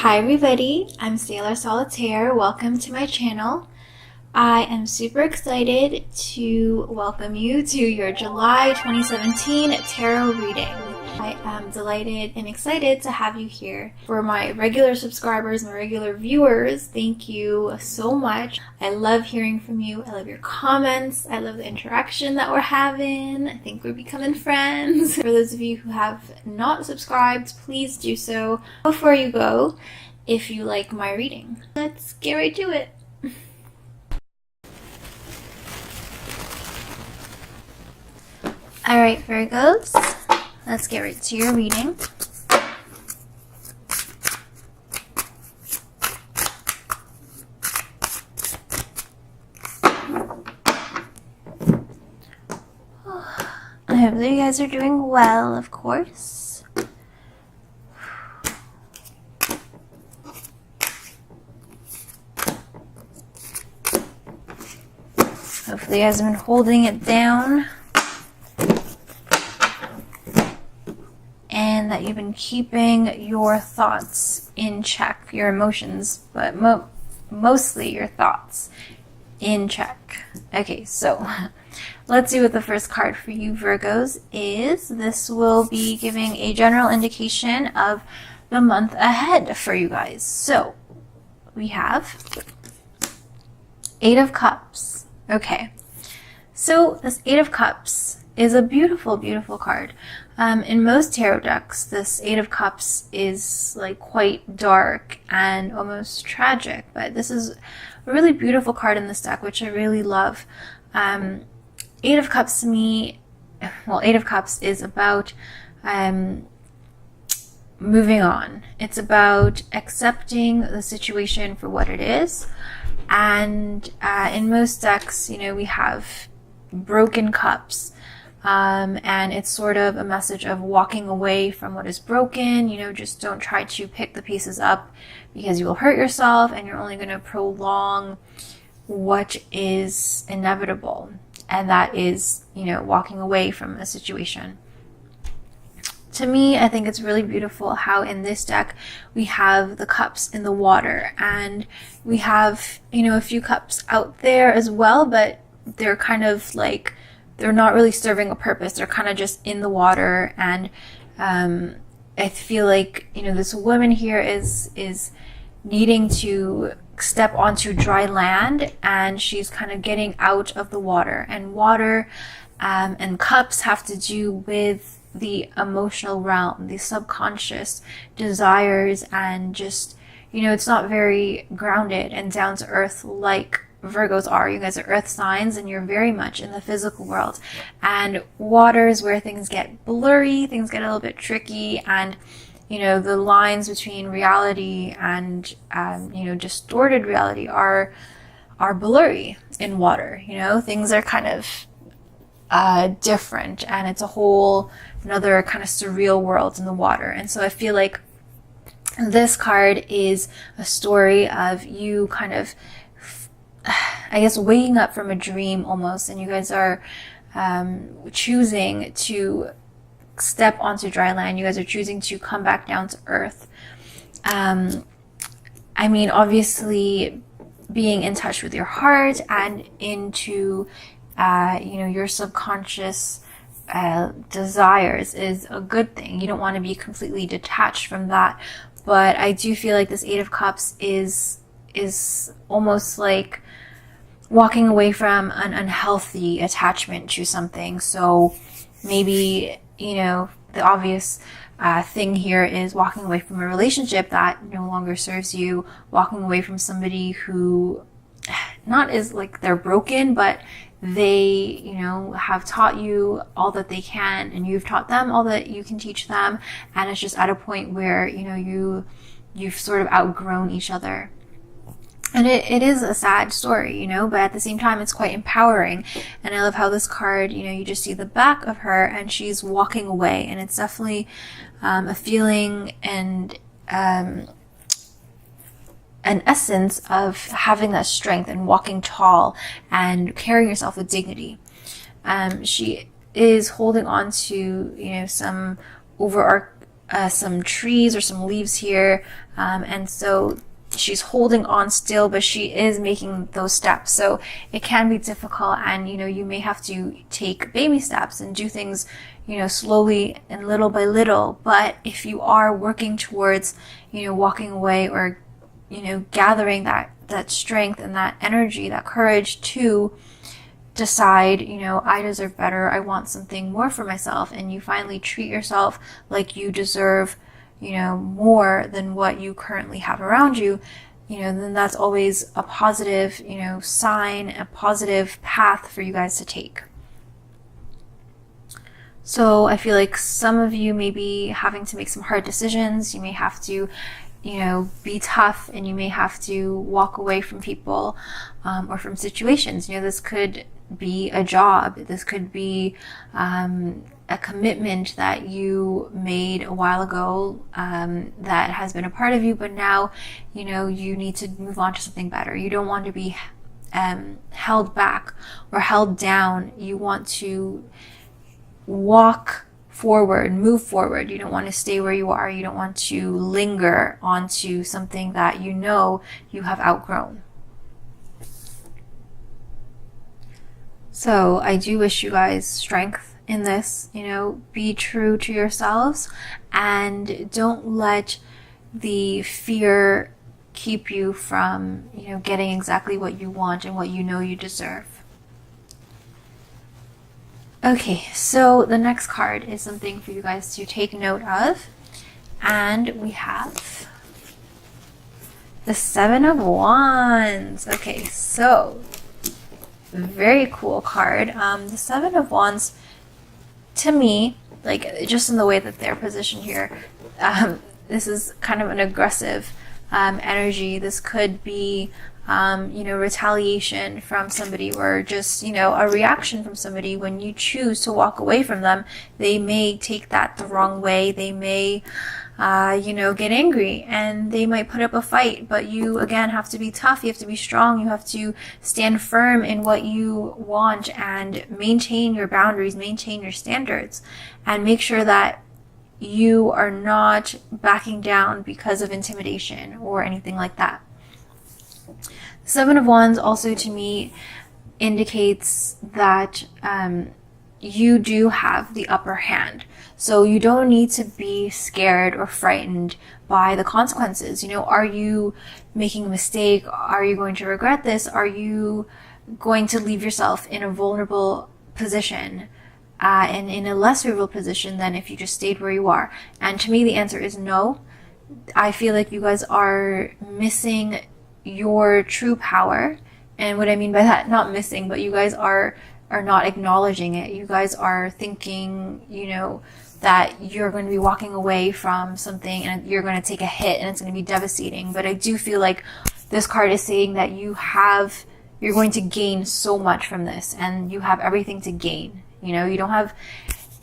Hi everybody, I'm Sailor Solitaire. Welcome to my channel. I am super excited to welcome you to your July 2017 tarot reading. I am delighted and excited to have you here. For my regular subscribers, my regular viewers, thank you so much. I love hearing from you. I love your comments. I love the interaction that we're having. I think we're becoming friends. For those of you who have not subscribed, please do so before you go if you like my reading. Let's get right to it. Alright, Virgos, let's get right to your reading. I hope that you guys are doing well, of course. Hopefully you guys have been holding it down. And that you've been keeping your thoughts in check, your emotions, but mostly your thoughts in check. Okay, so let's see what the first card for you Virgos is. This will be giving a general indication of the month ahead for you guys. So we have Eight of Cups. Okay, so this Eight of Cups is a beautiful, beautiful card. In most tarot decks, this Eight of Cups is like quite dark and almost tragic, but this is a really beautiful card in this deck, which I really love. Eight of Cups to me, well, Eight of Cups is about moving on. It's about accepting the situation for what it is. And in most decks, you know, we have broken cups. And it's sort of a message of walking away from what is broken. You know, just don't try to pick the pieces up because you will hurt yourself and you're only going to prolong what is inevitable. And that is, you know, walking away from a situation. To me, I think it's really beautiful how in this deck we have the cups in the water, and we have, you know, a few cups out there as well, but they're kind of like, they're not really serving a purpose. They're kind of just in the water. And I feel like, you know, this woman here is needing to step onto dry land, and she's kind of getting out of the water. And water and cups have to do with the emotional realm, the subconscious desires, and just, you know, it's not very grounded and down to earth like Virgos are. You guys are earth signs and you're very much in the physical world, and water is where things get blurry, things get a little bit tricky, and you know, the lines between reality and you know, distorted reality are blurry in water. You know, things are kind of different, and it's a whole another kind of surreal world in the water. And so I feel like this card is a story of you kind of, I guess, waking up from a dream almost, and you guys are choosing to step onto dry land. You guys are choosing to come back down to earth. I mean, obviously being in touch with your heart and into you know, your subconscious desires is a good thing. You don't want to be completely detached from that, but I do feel like this Eight of Cups is almost like walking away from an unhealthy attachment to something. So maybe, you know, the obvious thing here is walking away from a relationship that no longer serves you, walking away from somebody who not is like they're broken, but they, you know, have taught you all that they can, and you've taught them all that you can teach them, and it's just at a point where, you know, you've sort of outgrown each other. And it is a sad story, you know, but at the same time, it's quite empowering. And I love how this card, you know, you just see the back of her and she's walking away. And it's definitely a feeling and an essence of having that strength and walking tall and carrying yourself with dignity. She is holding on to, you know, some some trees or some leaves here, and so she's holding on still, but she is making those steps. So it can be difficult, and you may have to take baby steps and do things slowly and little by little. But if you are working towards walking away, or gathering that strength and that energy, that courage to decide, I deserve better, I want something more for myself, and you finally treat yourself like you deserve more than what you currently have around you, then that's always a positive, sign, a positive path for you guys to take. So I feel like some of you may be having to make some hard decisions. You may have to, be tough, and you may have to walk away from people, or from situations. This could be a job. This could be, a commitment that you made a while ago, that has been a part of you, but now, you need to move on to something better. You don't want to be held back or held down. You want to walk forward, move forward. You don't want to stay where you are. You don't want to linger onto something that you have outgrown. So I do wish you guys strength in this. Be true to yourselves, and don't let the fear keep you from getting exactly what you want and what you deserve. Okay, so the next card is something for you guys to take note of, and we have the Seven of Wands. Okay, so very cool card. The Seven of Wands, to me, like just in the way that they're positioned here, this is kind of an aggressive energy. This could be retaliation from somebody, or just a reaction from somebody. When you choose to walk away from them, they may take that the wrong way. They may get angry, and they might put up a fight. But you, again, have to be tough. You have to be strong. You have to stand firm in what you want, and maintain your boundaries, maintain your standards, and make sure that you are not backing down because of intimidation or anything like that. Seven of Wands also, to me, indicates that you do have the upper hand. So you don't need to be scared or frightened by the consequences. Are you making a mistake? Are you going to regret this? Are you going to leave yourself in a vulnerable position, and in a less favorable position than if you just stayed where you are? And to me, the answer is no. I feel like you guys are missing your true power. And what I mean by that, not missing, but you guys are not acknowledging it. You guys are thinking, that you're going to be walking away from something and you're going to take a hit and it's going to be devastating. But I do feel like this card is saying that you're going to gain so much from this, and you have everything to gain. You don't have,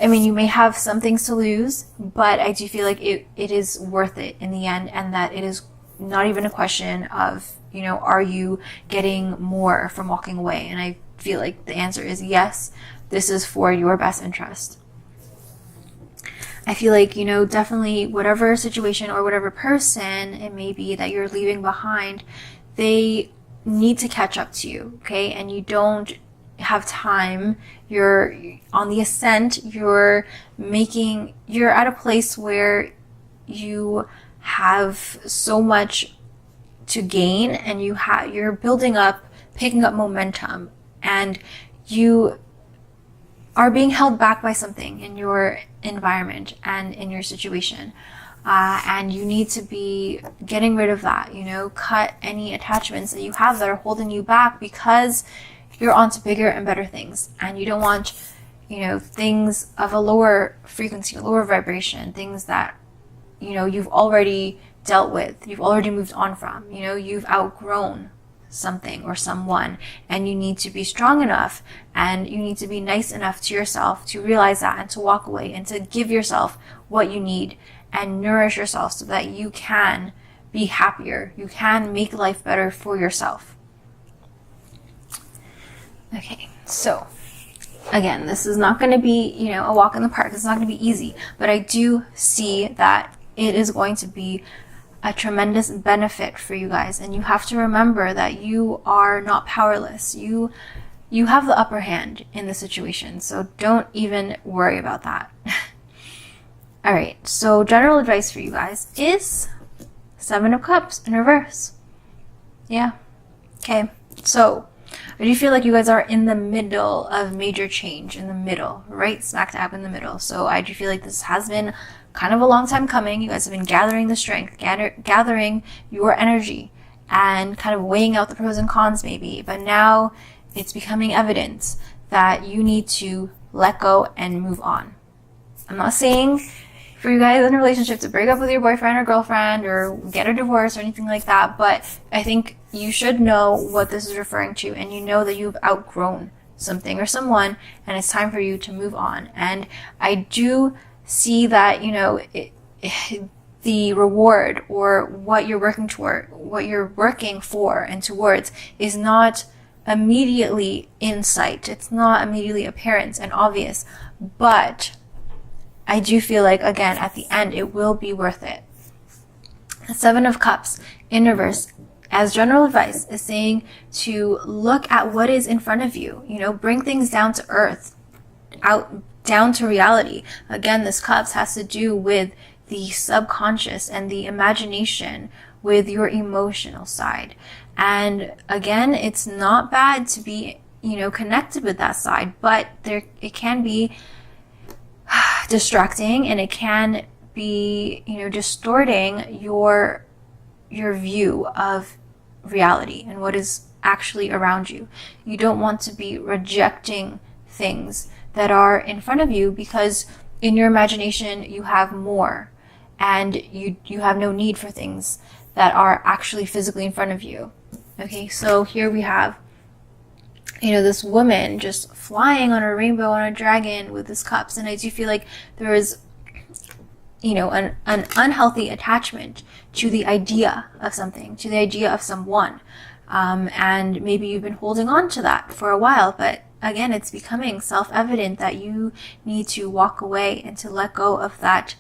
you may have some things to lose, but I do feel like it is worth it in the end, and that it is not even a question of, are you getting more from walking away? And I feel like the answer is yes, this is for your best interest. I feel like, definitely whatever situation or whatever person it may be that you're leaving behind, they need to catch up to you, okay? And you don't have time. You're on the ascent. You're at a place where you have so much to gain, and you're building up, picking up momentum, and you are being held back by something in your environment and in your situation. And you need to be getting rid of that, cut any attachments that you have that are holding you back, because you're on to bigger and better things. And you don't want, things of a lower frequency, a lower vibration, things that, you've already dealt with, you've already moved on from, you've outgrown something or someone, and you need to be strong enough, and you need to be nice enough to yourself to realize that, and to walk away and to give yourself what you need and nourish yourself so that you can be happier, you can make life better for yourself. Okay, so again, this is not going to be, you know, a walk in the park. It's not going to be easy, but I do see that it is going to be a tremendous benefit for you guys. And you have to remember that you are not powerless. You have the upper hand in the situation. So don't even worry about that. All right. So general advice for you guys is 7 of Cups in reverse. Yeah. Okay. So I do feel like you guys are in the middle of major change, in the middle, right smack dab in the middle. So I do feel like this has been kind of a long time coming. You guys have been gathering the strength, gathering your energy, and kind of weighing out the pros and cons maybe. But now it's becoming evident that you need to let go and move on. I'm not saying for you guys in a relationship to break up with your boyfriend or girlfriend or get a divorce or anything like that, but I think you should know what this is referring to, and you know that you've outgrown something or someone, and it's time for you to move on. And I do see that, you know, the reward or what you're working toward, what you're working for and towards is not immediately in sight. It's not immediately apparent and obvious, but I do feel like, again, at the end, it will be worth it. The 7 of Cups in reverse, as general advice, is saying to look at what is in front of you, you know, bring things down to earth, down to reality. Again, this Cups has to do with the subconscious and the imagination, with your emotional side. And again, it's not bad to be, you know, connected with that side, but it can be distracting, and it can be, you know, distorting your view of reality and what is actually around you. You don't want to be rejecting things that are in front of you, because in your imagination you have more, and you have no need for things that are actually physically in front of you. Okay, so here we have, you know, this woman just flying on a rainbow on a dragon with this Cups. And I do feel like there is, you know, an unhealthy attachment to the idea of something, to the idea of someone. And maybe you've been holding on to that for a while, but again, it's becoming self-evident that you need to walk away and to let go of that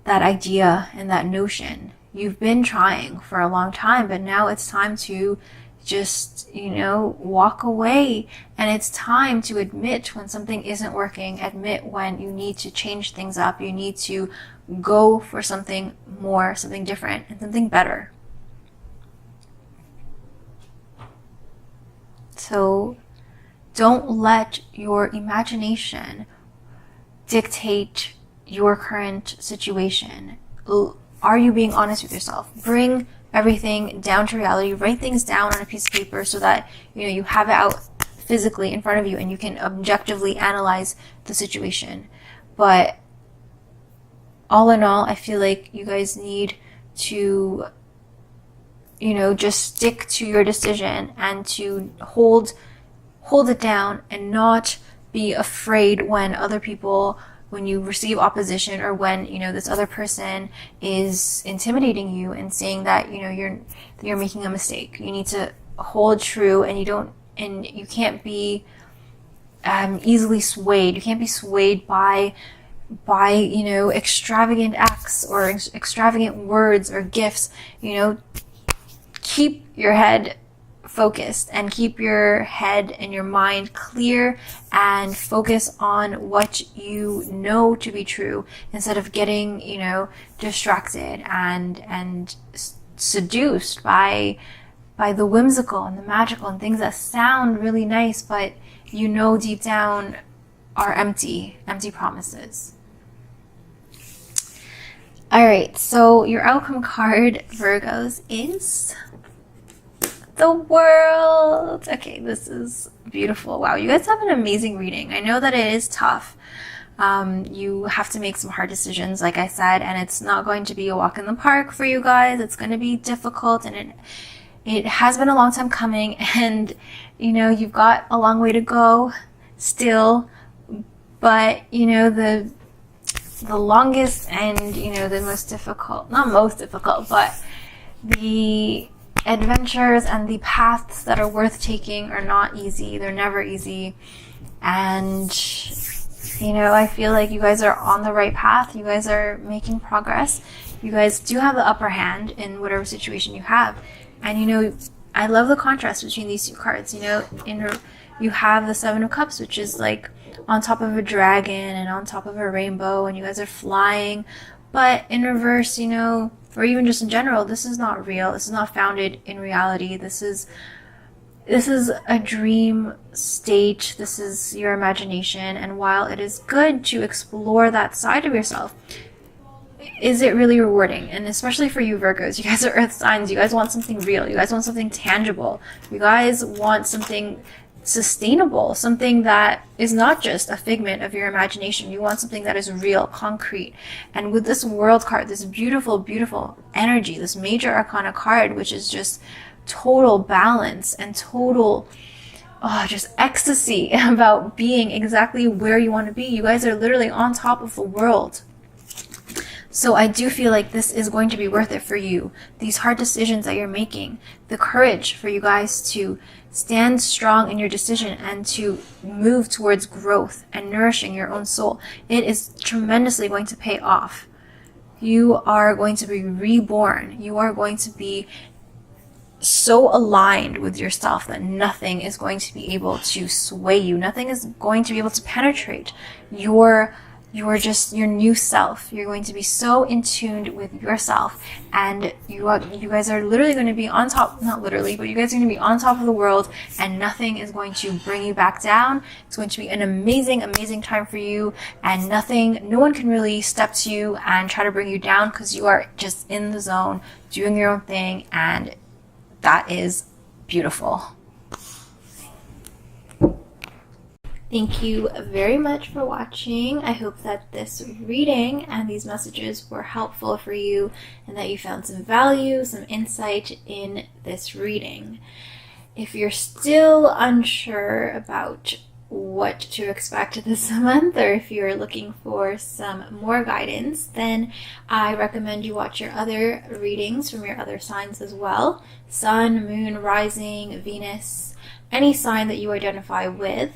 idea and that notion. You've been trying for a long time, but now it's time to just, you know, walk away. And it's time to admit when something isn't working, admit when you need to change things up, you need to go for something more, something different, and something better. So don't let your imagination dictate your current situation. Are you being honest with yourself? Bring everything down to reality. Write things down on a piece of paper so that, you know, you have it out physically in front of you and you can objectively analyze the situation. But all in all, I feel like you guys need to, you know, just stick to your decision and to hold it down and not be afraid when when you receive opposition, or when, you know, this other person is intimidating you and saying that, you know, you're making a mistake. You need to hold true, and you can't be easily swayed. You can't be swayed by, you know, extravagant acts or extravagant words or gifts. You know, keep your head focused and keep your head and your mind clear and focus on what you know to be true, instead of getting, you know, distracted and seduced by the whimsical and the magical and things that sound really nice, but you know deep down are empty promises. All right, so your outcome card, Virgos, is the World. Okay, this is beautiful. Wow, you guys have an amazing reading. I know that it is tough. You have to make some hard decisions, like I said, and it's not going to be a walk in the park for you guys. It's going to be difficult, and it has been a long time coming, and, you know, you've got a long way to go still, but, you know, the longest and, you know, the most difficult, not most difficult, but the adventures and the paths that are worth taking are not easy. They're never easy. And you know, I feel like you guys are on the right path. You guys are making progress. You guys do have the upper hand in whatever situation you have. And you know, I love the contrast between these two cards. You know, you have the Seven of Cups, which is like on top of a dragon and on top of a rainbow, and you guys are flying. But in reverse, you know, or even just in general, this is not real. This is not founded in reality. This is a dream state. This is your imagination. And while it is good to explore that side of yourself, is it really rewarding? And especially for you Virgos, you guys are earth signs. You guys want something real. You guys want something tangible. You guys want something sustainable, something that is not just a figment of your imagination. You want something that is real, concrete. And with this World card, this beautiful, beautiful energy, this major arcana card, which is just total balance and total just ecstasy about being exactly where you want to be. You guys are literally on top of the world. So I do feel like this is going to be worth it for you. These hard decisions that you're making, the courage for you guys to stand strong in your decision and to move towards growth and nourishing your own soul, it is tremendously going to pay off. You are going to be reborn. You are going to be so aligned with yourself that nothing is going to be able to sway you. Nothing is going to be able to penetrate your new self. You're going to be so in tune with yourself, and you guys are literally going to be on top, not literally, but you guys are going to be on top of the world, and nothing is going to bring you back down. It's going to be an amazing, amazing time for you, and no one can really step to you and try to bring you down, because you are just in the zone, doing your own thing, and that is beautiful. Thank you very much for watching. I hope that this reading and these messages were helpful for you and that you found some value, some insight in this reading. If you're still unsure about what to expect this month, or if you're looking for some more guidance, then I recommend you watch your other readings from your other signs as well. Sun, Moon, Rising, Venus, any sign that you identify with.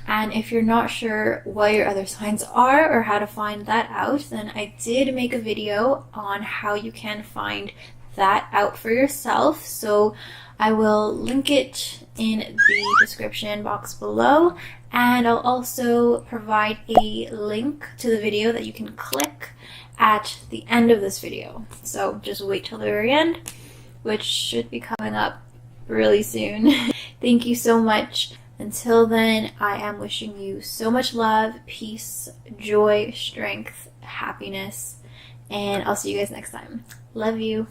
And if you're not sure what your other signs are or how to find that out, then I did make a video on how you can find that out for yourself. So I will link it in the description box below, and I'll also provide a link to the video that you can click at the end of this video. So just wait till the very end, which should be coming up really soon. Thank you so much. Until then, I am wishing you so much love, peace, joy, strength, happiness, and I'll see you guys next time. Love you.